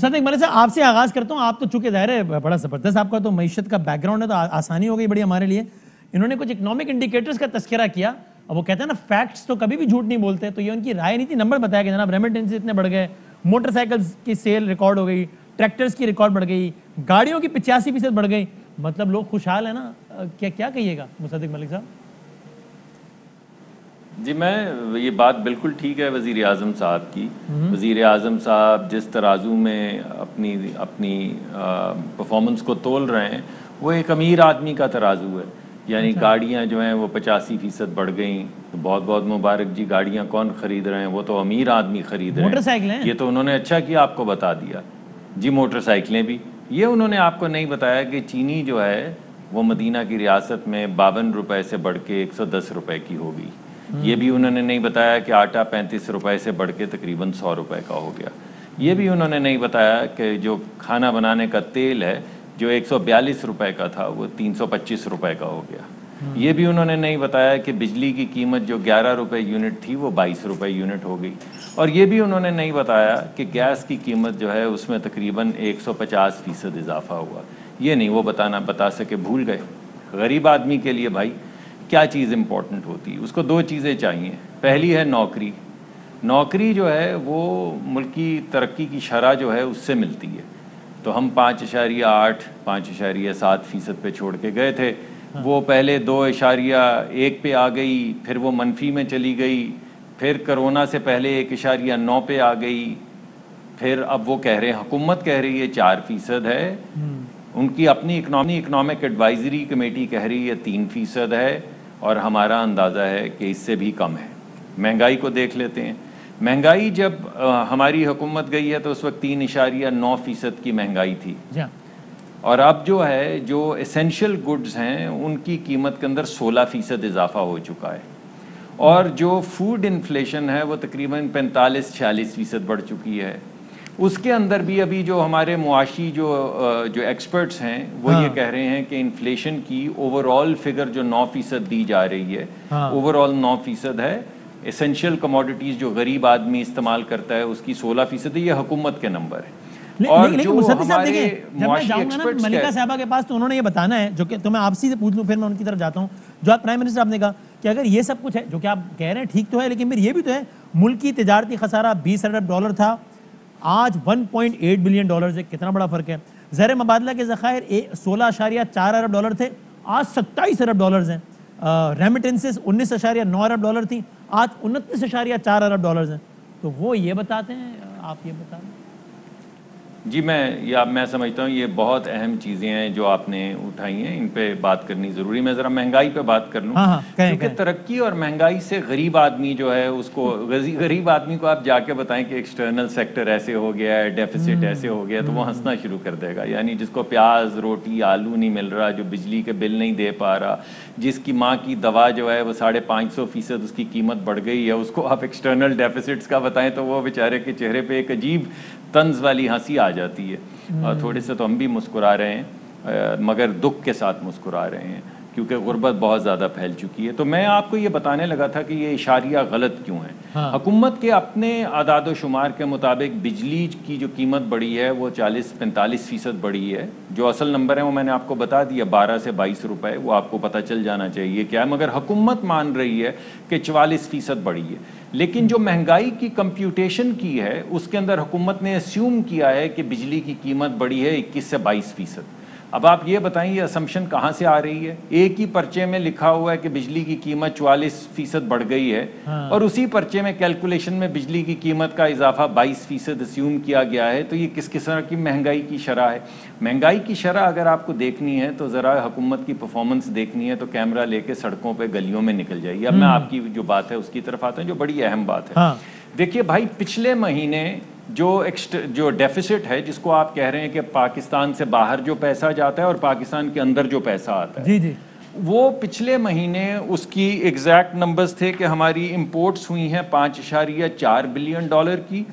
صدق ملک صاحب آپ سے آغاز کرتا ہوں. آپ تو چونکہ ظاہر ہے بڑا زبردست آپ کا تو معیشت کا بیک گراؤنڈ ہے تو آسانی ہو گئی بڑی ہمارے لیے. انہوں نے کچھ اکنامک انڈیکیٹرز کا تذکرہ کیا. اب وہ کہتے ہیں نا فیکٹس تو کبھی بھی جھوٹ نہیں بولتے, تو یہ ان کی رائے نہیں تھی, نمبر بتایا کہ جناب ریمیٹنس اتنے بڑھ گئے, موٹر سائیکلز کی سیل ریکارڈ ہو گئی, ٹریکٹرز کی ریکارڈ بڑھ گئی, گاڑیوں کی 85% بڑھ گئی. مطلب لوگ خوشحال ہیں نا, کیا کہیے گا مصدق ملک صاحب؟ جی میں یہ بات بالکل ٹھیک ہے وزیر اعظم صاحب کی. وزیر اعظم صاحب جس ترازو میں اپنی پرفارمنس کو تول رہے ہیں وہ ایک امیر آدمی کا ترازو ہے. یعنی گاڑیاں جو ہیں وہ 85% بڑھ گئیں, تو بہت بہت مبارک جی. گاڑیاں کون خرید رہے ہیں؟ وہ تو امیر آدمی خرید رہے ہیں. موٹر سائیکلیں یہ تو انہوں نے اچھا کیا آپ کو بتا دیا جی. موٹر سائیکلیں بھی. یہ انہوں نے آپ کو نہیں بتایا کہ چینی جو ہے وہ مدینہ کی ریاست میں 52 روپے سے بڑھ کے 110 روپے کی ہو گئی. یہ بھی انہوں نے نہیں بتایا کہ آٹا 35 روپے سے بڑھ کے تقریباً 100 روپے کا ہو گیا. یہ بھی انہوں نے نہیں بتایا کہ جو کھانا بنانے کا تیل ہے جو 142 روپے کا تھا وہ 325 روپے کا ہو گیا. یہ بھی انہوں نے نہیں بتایا کہ بجلی کی قیمت جو 11 روپے یونٹ تھی وہ 22 روپے یونٹ ہو گئی. اور یہ بھی انہوں نے نہیں بتایا کہ گیس کی قیمت جو ہے اس میں تقریباً 150% اضافہ ہوا. یہ نہیں وہ بتا سکے, بھول گئے. غریب آدمی کے لیے بھائی کیا چیز امپورٹنٹ ہوتی ہے؟ اس کو 2 چیزیں چاہیے. پہلی ہے نوکری. نوکری جو ہے وہ ملکی ترقی کی شرح جو ہے اس سے ملتی ہے. تو ہم 5.8 5.7% پہ چھوڑ کے گئے تھے. وہ پہلے 2.1 پہ آ گئی, پھر وہ منفی میں چلی گئی, پھر کرونا سے پہلے 1.9 پہ آ گئی, پھر اب وہ کہہ رہے ہیں, حکومت کہہ رہی ہے 4% ہے, ان کی اپنی اکنامک ایڈوائزری کمیٹی کہہ رہی ہے 3% ہے, اور ہمارا اندازہ ہے کہ اس سے بھی کم ہے. مہنگائی کو دیکھ لیتے ہیں. مہنگائی جب ہماری حکومت گئی ہے تو اس وقت 3.9% کی مہنگائی تھی, اور اب جو ہے جو ایسینشیل گڈز ہیں ان کی قیمت کے اندر 16% اضافہ ہو چکا ہے, اور جو فوڈ انفلیشن ہے وہ تقریباً 45-46% بڑھ چکی ہے. اس کے اندر بھی ابھی جو ہمارے معاشی جو ایکسپرٹس ہیں وہ یہ کہہ رہے ہیں کہ انفلیشن کی اوور آل فگر جو 9% دی جا رہی ہے, اوور آل 9% ہے. ایسینشیل کموڈیٹیز جو غریب آدمی استعمال کرتا ہے اس کی 16% ہے. یہ حکومت کے نمبر ہے. لیکن مصدق صاحب دیکھیں, جب میں جاؤں گا نا ملکہ صاحبہ کے پاس تو انہوں نے یہ بتانا ہے, جو کہ تو میں آپ سے پوچھ لوں پھر میں ان کی طرف جاتا ہوں, جو آپ پرائم منسٹر آپ نے کہا کہ اگر یہ سب کچھ ہے جو کہ آپ کہہ رہے ہیں ٹھیک تو ہے, لیکن پھر یہ بھی تو ہے ملکی تجارتی خسارہ 20 ارب ڈالر تھا, آج 1.8 بلین ڈالرز ہے. کتنا بڑا فرق ہے. زیر مبادلہ کے ذخائر 16.4 ارب ڈالر تھے, آج 27 ارب ڈالرز ہیں. ریمیٹنسز 19.9 ارب ڈالر تھی, آج 29.4 ارب ڈالرز ہیں. تو وہ یہ بتاتے ہیں, آپ یہ بتا دیں. جی میں سمجھتا ہوں یہ بہت اہم چیزیں ہیں جو آپ نے اٹھائی ہیں, ان پہ بات کرنی ضروری. میں ذرا مہنگائی پہ بات کر لوں, کیونکہ ترقی اور مہنگائی سے غریب آدمی جو ہے اس کو, غریب آدمی کو آپ جا کے بتائیں کہ ایکسٹرنل سیکٹر ایسے ہو گیا ہے, ڈیفیسٹ ایسے ہو گیا, تو وہ ہنسنا شروع کر دے گا. یعنی جس کو پیاز روٹی آلو نہیں مل رہا, جو بجلی کے بل نہیں دے پا رہا, جس کی ماں کی دوا جو ہے وہ 550% اس کی قیمت بڑھ گئی ہے, اس کو آپ ایکسٹرنل ڈیفیسٹس کا بتائیں تو وہ بیچارے کے چہرے پہ ایک عجیب طنز والی ہنسی آ جاتی ہے. اور تھوڑے سے تو ہم بھی مسکرا رہے ہیں, مگر دکھ کے ساتھ مسکرا رہے ہیں, کیونکہ غربت بہت زیادہ پھیل چکی ہے. تو میں آپ کو یہ بتانے لگا تھا کہ یہ اشاریہ غلط کیوں ہے. حکومت کے اپنے اعداد و شمار کے مطابق بجلی کی جو قیمت بڑھی ہے وہ 40-45% بڑھی ہے. جو اصل نمبر ہے وہ میں نے آپ کو بتا دیا, 12 سے 22 روپے, وہ آپ کو پتہ چل جانا چاہیے کیا ہے. مگر حکومت مان رہی ہے کہ 44% بڑھی ہے. لیکن جو مہنگائی کی کمپیوٹیشن کی ہے اس کے اندر حکومت نے اسیوم کیا ہے کہ بجلی کی قیمت بڑھی ہے 21 سے 22%. اب آپ یہ بتائیں یہ اسمپشن کہاں سے آ رہی ہے؟ ایک ہی پرچے میں لکھا ہوا ہے کہ بجلی کی قیمت 44% بڑھ گئی ہے, اور اسی پرچے میں کیلکولیشن میں بجلی کی قیمت کا اضافہ 22% اسیوم کیا گیا ہے. تو یہ کس قسم کی مہنگائی کی شرح ہے؟ مہنگائی کی شرح اگر آپ کو دیکھنی ہے تو ذرا حکومت کی پرفارمنس دیکھنی ہے تو کیمرہ لے کے سڑکوں پہ گلیوں میں نکل جائیے. اب میں آپ کی جو بات ہے اس کی طرف آتا ہوں, جو بڑی اہم بات ہے. دیکھیے بھائی, پچھلے مہینے جو ڈیفیسٹ ہے جس کو آپ کہہ رہے ہیں کہ پاکستان سے باہر جو پیسہ جاتا ہے اور پاکستان کے اندر جو پیسہ آتا ہے, وہ پچھلے مہینے اس کی ایگزیکٹ نمبرز تھے کہ ہماری امپورٹس ہوئی ہیں 5.4 بلین ڈالر کی,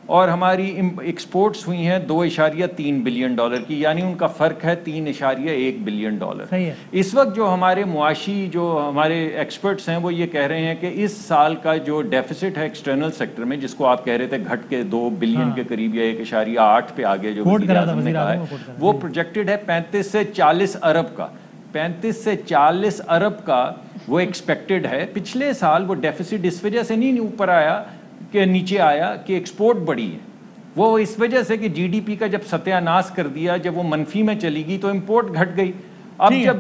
اور ہماری ایکسپورٹس ہوئی ہیں 2.3 بلین ڈالر کی، یعنی ان کا فرق ہے 3.1 بلین ڈالر۔ اس وقت جو ہمارے معاشی جو ہمارے ایکسپرٹس ہیں وہ یہ کہہ رہے ہیں کہ اس سال کا جو ڈیفیسٹ ہے ایکسٹرنل سیکٹر میں، جس کو آپ کہہ رہے تھے گھٹ کے 2 بلین کے قریب یا 1.8 پہ آگے جو وزیر اعظم نے کہا ہے، وہ پروجیکٹڈ ہے 35 سے 40 ارب کا، 35 سے 40 ارب کا وہ ایکسپیکٹڈ ہے۔ پچھلے سال وہ ڈیفیسٹ اس وجہ سے نہیں اوپر آیا کہ نیچے آیا کہ ایکسپورٹ بڑی ہے، وہ اس وجہ سے کہ جی ڈی پی کا جب ستیہ ناش کر دیا، جب وہ منفی میں چلی گئی تو امپورٹ گھٹ گئی۔ اب جب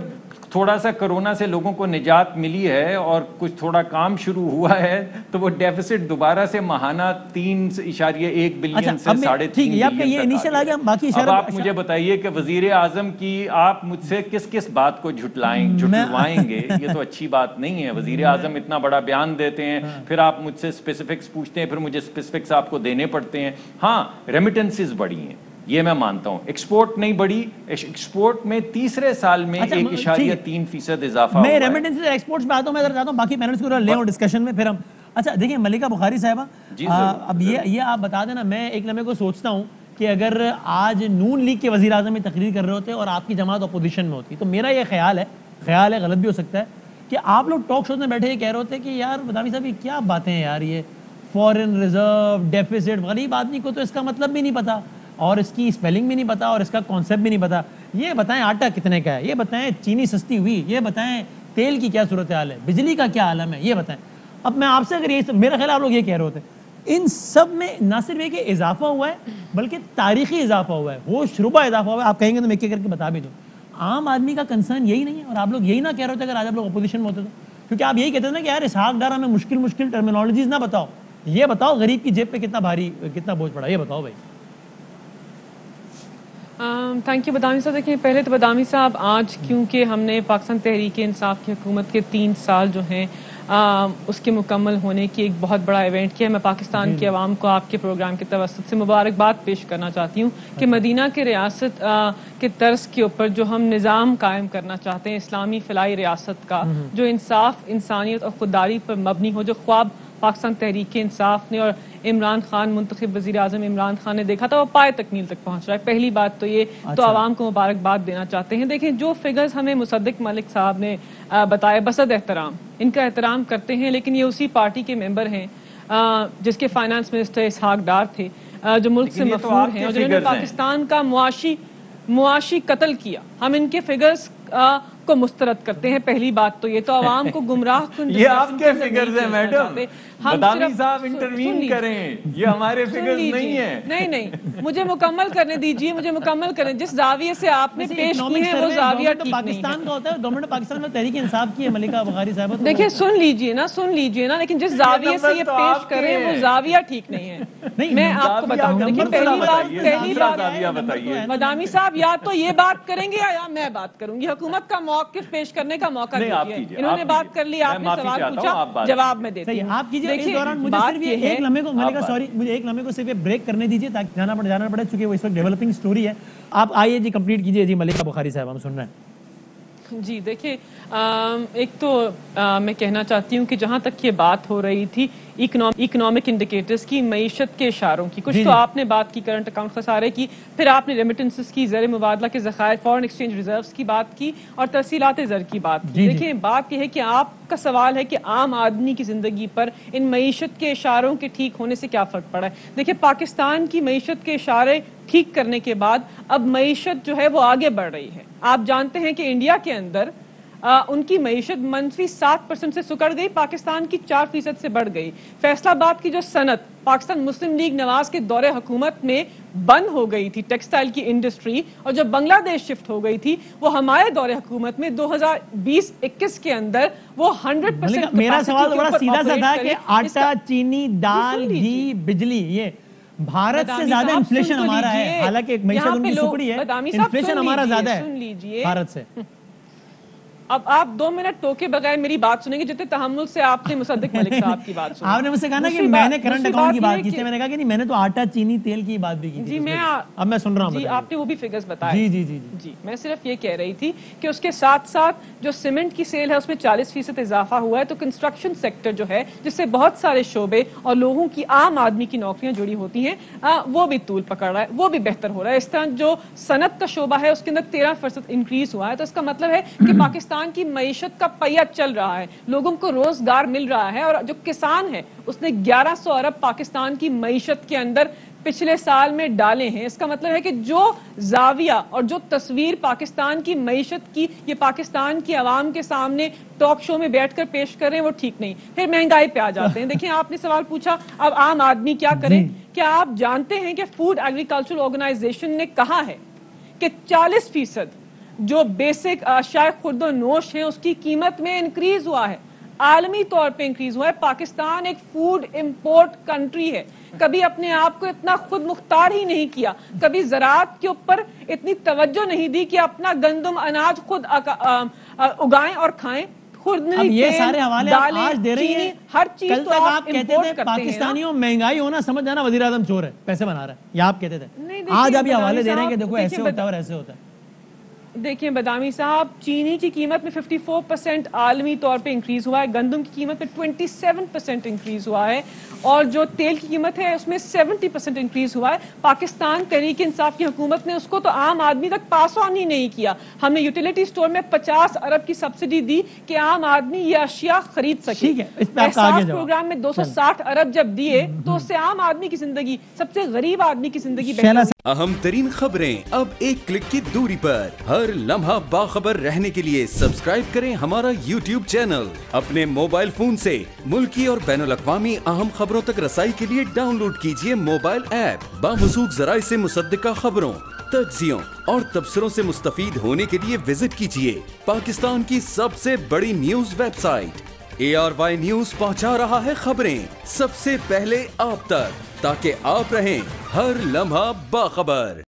تھوڑا سا کرونا سے لوگوں کو نجات ملی ہے اور کچھ تھوڑا کام شروع ہوا ہے تو وہ ڈیفیسٹ دوبارہ سے ماہانہ 3.1 بلین سے 3.5 اب آپ مجھے بتائیے کہ وزیر اعظم کی آپ مجھ سے کس بات کو جھٹلوائیں گے؟ یہ تو اچھی بات نہیں ہے۔ وزیر اعظم اتنا بڑا بیان دیتے ہیں، پھر آپ مجھ سے اسپیسیفکس پوچھتے ہیں، پھر مجھے اسپیسیفکس آپ کو دینے پڑتے ہیں۔ ہاں ریمیٹنسز بڑی ہیں، یہ میں مانتا ہوں، ایکسپورٹ نہیں بڑھی، ایکسپورٹ میں تیسرے سال میں 1.3% اضافہ ہوا ہے۔ میں ریمیٹنس سے ایکسپورٹس میں آتا ہوں، میں ادھر جاتا ہوں، باقی پینلز کو لے آؤں ڈسکشن میں پھر ہم۔ اچھا دیکھیں ملکہ بخاری صاحبہ، اب یہ آپ بتا دینا، میں ایک لمحے کو سوچتا ہوں کہ اگر آج نون لیگ کے وزیر اعظم میں تقریر کر رہے ہوتے اور آپ کی جماعت اپوزیشن میں ہوتی، تو میرا یہ خیال ہے غلط بھی ہو سکتا ہے کہ آپ لوگ ٹاک شوز میں بیٹھے یہ کہہ رہے ہوتے کہ یار بدامی صاحب یہ کیا باتیں ہیں یار، یہ فورن ریزرو ڈیفیسٹ، غریب آدمی کو تو اس کا مطلب بھی نہیں پتا اور اس کی اسپیلنگ بھی نہیں پتا اور اس کا کانسیپٹ بھی نہیں پتا۔ یہ بتائیں آٹا کتنے کا ہے، یہ بتائیں چینی سستی ہوئی، یہ بتائیں تیل کی کیا صورتحال ہے، بجلی کا کیا عالم ہے، یہ بتائیں۔ اب میں آپ سے اگر یہ میرا خیال آپ لوگ یہ کہہ رہے ہوتے، ان سب میں نہ صرف یہ کہ اضافہ ہوا ہے بلکہ تاریخی اضافہ ہوا ہے، ہوش ربا اضافہ ہوا ہے۔ آپ کہیں گے تو میں ایک ایک کر کے بتا بھی دوں۔ عام آدمی کا کنسرن یہی نہیں ہے، اور آپ لوگ یہی نہ کہہ رہے ہوتے اگر آج آپ لوگ اپوزیشن میں ہوتے تو، کیونکہ آپ یہی کہتے ہیں نا کہ یار اسحاق ڈار ہمیں مشکل ٹرمینالوجیز نہ بتاؤ، یہ بتاؤ غریب کی جیب پہ کتنا بھاری کتنا بوجھ پڑا، یہ بتاؤ بھائی۔ تھینک یو بدامی صاحب۔ دیکھیں پہلے تو بدامی صاحب آج کیونکہ ہم نے پاکستان تحریک انصاف کی حکومت کے 3 سال جو ہیں اس کے مکمل ہونے کی ایک بہت بڑا ایونٹ کیا، میں پاکستان کی عوام کو آپ کے پروگرام کے توسط سے مبارکباد پیش کرنا چاہتی ہوں کہ مدینہ کے ریاست کے طرز کے اوپر جو ہم نظام قائم کرنا چاہتے ہیں اسلامی فلاحی ریاست کا، جو انصاف انسانیت اور خودداری پر مبنی ہو، جو خواب پاکستان تحریک انصاف نے اور عمران خان منتخب وزیر اعظم عمران خان نے دیکھا تھا، وہ پائے تکمیل تک پہنچ رہا ہے۔ پہلی بات تو یہ تو عوام کو مبارکباد دینا چاہتے ہیں۔ دیکھیں جو فگرز ہمیں مصدق ملک صاحب نے بتائے، بصد احترام ان کا احترام کرتے ہیں، لیکن یہ اسی پارٹی کے ممبر ہیں جس کے فائنانس منسٹر اسحاق ڈار تھے، جو ملک سے مفرور ہیں اور جنہوں نے پاکستان کا معاشی قتل کیا۔ ہم ان کے فگرز کو مسترد کرتے ہیں۔ پہلی بات تو یہ تو عوام کو گمراہ کن، یہ آپ کے فگرز ہیں میڈم، بدامی صاحب انٹروین کریں، یہ ہمارے فگرز نہیں ہیں۔ نہیں مجھے مکمل کرنے دیجئے، مجھے مکمل کریں۔ جس زاویے سے آپ نے پیش کی ہے وہ زاویہ ٹھیک نہیں ہے۔ پاکستان کا ہوتا ہے، گورنمنٹ پاکستان میں تحریک انصاف کی ہے ملکہ بخاری صاحب۔ دیکھیں سن لیجئے نا، لیکن جس زاویے سے یہ پیش کریں وہ زاویہ ٹھیک نہیں ہے۔ میں آپ کو بتاؤں، دیکھیں پہلی بات بدامی صاحب یا تو یہ بات کریں گے یا میں بات کروں گی۔ حکومت کا موقف پیش کرنے کا موقع دیجیے۔ انہوں نے بات کر لی، آپ نے سوال پوچھا، جواب میں دیتی ہوں۔ آپ کیجئے اس دوران مجھے صرف ایک لمحے کو ملکہ سوری مجھے ایک لمحے کو صرف بریک کرنے دیجیے تاکہ جانا پڑے چونکہ وہ اس وقت ڈیولپنگ سٹوری ہے۔ آپ آئیے جی کمپلیٹ کیجیے جی ملکہ بخاری صاحب، ہم سن رہے ہیں جی۔ دیکھیں ایک تو میں کہنا چاہتی ہوں کہ جہاں تک یہ بات ہو رہی تھی اکنامک انڈیکیٹرز کی، معیشت کے اشاروں کی، کچھ تو آپ نے بات کی کرنٹ اکاؤنٹ خسارے کی، پھر آپ نے ریمیٹنسز کی، زر مبادلہ کے ذخائر، فورن ایکسچینج ریزروز کی بات کی اور ترسیلات زر کی بات کی۔ دیکھیں بات یہ ہے کہ آپ کا سوال ہے کہ عام آدمی کی زندگی پر ان معیشت کے اشاروں کے ٹھیک ہونے سے کیا فرق پڑا ہے۔ دیکھیں پاکستان کی معیشت کے اشارے ٹھیک کرنے کے بعد اب معیشت جو ہے وہ آگے بڑھ رہی ہے۔ آپ جانتے ہیں کہ انڈیا کے اندر ان کی معیشت -7% سے سکڑ گئی، پاکستان کی 4% سے بڑھ گئی۔ فیصلہ آباد کی جو صنعت پاکستان مسلم لیگ نواز کے دور حکومت میں بند ہو گئی تھی، ٹیکسٹائل کی انڈسٹری، اور جب بنگلہ دیش شفٹ ہو گئی تھی، وہ ہمارے دور حکومت میں 2020-21 کے اندر وہ 100%۔ میرا سوال بڑا سیدھا سا تھا کہ آٹا، چینی، دال، گھی، بجلی، یہ بھارت سے زیادہ انفلیشن ہمارا ہے، حالانکہ معیشت ان کی سکڑی ہے، انفلیشن ہمارا زیادہ ہے بھارت سے۔ اب آپ 2 منٹ ٹوکے بغیر میری بات سنیں گے جتنے تحمل سے آپ نے مصدق ملک صاحب کی بات سنی. آپ نے مجھ سے کہا نا کہ میں نے کرنٹ اکاؤنٹ کی بات کی تھی, میں نے کہا کہ نہیں میں نے تو آٹا چینی تیل کی بات بھی کی تھی. اب میں سن رہا ہوں. جی آپ نے وہ بھی فگرز بتائے. جی جی جی جی میں صرف یہ کہہ رہی تھی کہ اس کے ساتھ ساتھ جو سیمنٹ کی سیل ہے اس میں 40% اضافہ ہوا ہے, تو کنسٹرکشن سیکٹر جو ہے جس سے بہت سارے شعبے اور لوگوں کی عام آدمی کی نوکریاں جڑی ہوتی ہیں وہ بھی طول پکڑ رہا ہے, وہ بھی بہتر ہو رہا ہے. اس طرح جو صنعت کا شعبہ ہے اس کے اندر 13% انکریز ہوا ہے. تو اس کا مطلب ہے کہ پاکستان کی معیشت کا پہیہ چل رہا ہے, لوگوں کو روزگار مل رہا ہے. اور جو کسان ہے اس نے 1100 ارب پاکستان کی معیشت کے اندر پچھلے سال میں ڈالے ہیں. اس کا مطلب ہے کہ جو زاویہ اور جو تصویر پاکستان کی معیشت کی یہ پاکستان کی عوام کے سامنے ٹاک شو میں بیٹھ کر پیش کر رہے ہیں وہ ٹھیک نہیں. پھر مہنگائی پہ آ جاتے ہیں. دیکھیں آپ نے سوال پوچھا اب عام آدمی کیا کرے. کیا آپ جانتے ہیں کہ فوڈ ایگریکلچرل آرگنائزیشن نے کہا ہے کہ 40% جو بیسک اشیاء خورد و نوش ہیں اس کی قیمت میں انکریز ہوا ہے, عالمی طور پہ انکریز ہوا ہے. پاکستان ایک فوڈ امپورٹ کنٹری ہے, کبھی اپنے آپ کو اتنا خود مختار ہی نہیں کیا, کبھی زراعت کے اوپر اتنی توجہ نہیں دی کہ اپنا گندم اناج خود اگائیں اور کھائیں. اب یہ سارے حوالے آج دے رہی ہیں, ہر چیز کل تک آپ کہتے تھے پاکستانیوں مہنگائی ہونا سمجھ جانا وزیر اعظم چور ہے, پیسے بنا رہا ہے, یہ آپ کہتے تھے. آج آپ یہ حوالے دے رہے ہیں کہ دیکھو ایسے ہوتا ہے اور ایسے ہوتا ہے. دیکھیں بدامی صاحب, چینی کی قیمت میں 54% عالمی طور پہ انکریز ہوا ہے, گندم کی قیمت میں 27% انکریز ہوا ہے, اور جو تیل کی قیمت ہے اس میں 70% انکریز ہوا ہے. پاکستان تحریک انصاف کی حکومت نے اس کو تو عام آدمی تک پاس آن ہی نہیں کیا. ہم نے یوٹیلیٹی سٹور میں 50 ارب کی سبسڈی دی کہ عام آدمی یہ اشیاء خرید سکے. احساس پروگرام میں 260 ارب جب دیے تو اس سے عام آدمی کی زندگی, سب سے غریب آدمی کی زندگی بہتر. اہم ترین خبریں اب ایک کلک کی دوری پر. ہر لمحہ باخبر رہنے کے لیے سبسکرائب کریں ہمارا YouTube چینل. اپنے موبائل فون سے ملکی اور بین الاقوامی اہم خبروں تک رسائی کے لیے ڈاؤن لوڈ کیجیے موبائل ایپ. باموثوق ذرائع سے مصدقہ خبروں, تجزیوں اور تبصروں سے مستفید ہونے کے لیے وزٹ کیجیے پاکستان کی سب سے بڑی news website. ARY news پہنچا رہا ہے خبریں سب سے پہلے آپ تک, تاکہ آپ رہیں ہر لمحہ باخبر.